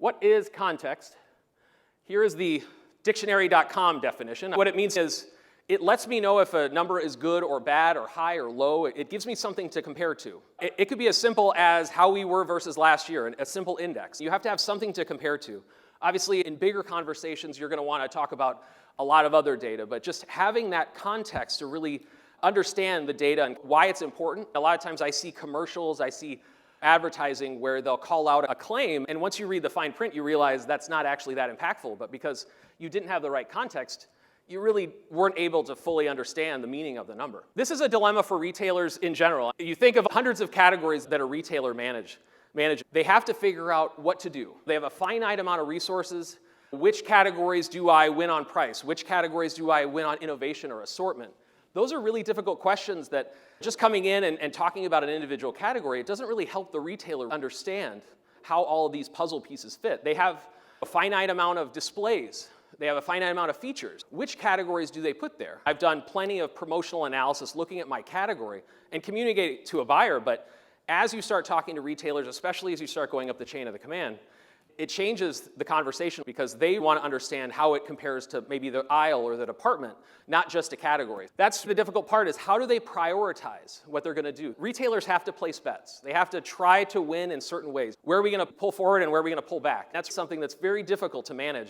What is context? Here is the dictionary.com definition. What it means is it lets me know if a number is good or bad or high or low. It gives me something to compare to. It could be as simple as how we were versus last year, a simple index. You have to have something to compare to. Obviously, in bigger conversations, you're going to want to talk about a lot of other data, but just having that context to really understand the data and why it's important. A lot of times I see commercials, I see advertising where they'll call out a claim, and once you read the fine print, you realize that's not actually that impactful, but because you didn't have the right context, you really weren't able to fully understand the meaning of the number. This is a dilemma for retailers in general. You think of hundreds of categories that a retailer manage. They have to figure out what to do. They have a finite amount of resources. Which categories do I win on price? Which categories do I win on innovation or assortment? Those are really difficult questions that just coming in and talking about an individual category, it doesn't really help the retailer understand how all of these puzzle pieces fit. They have a finite amount of displays. They have a finite amount of features. Which categories do they put there? I've done plenty of promotional analysis looking at my category and communicating it to a buyer, but as you start talking to retailers, especially as you start going up the chain of the command, it changes the conversation because they want to understand how it compares to maybe the aisle or the department, not just a category. That's the difficult part, is how do they prioritize what they're going to do? Retailers have to place bets. They have to try to win in certain ways. Where are we going to pull forward and where are we going to pull back? That's something that's very difficult to manage.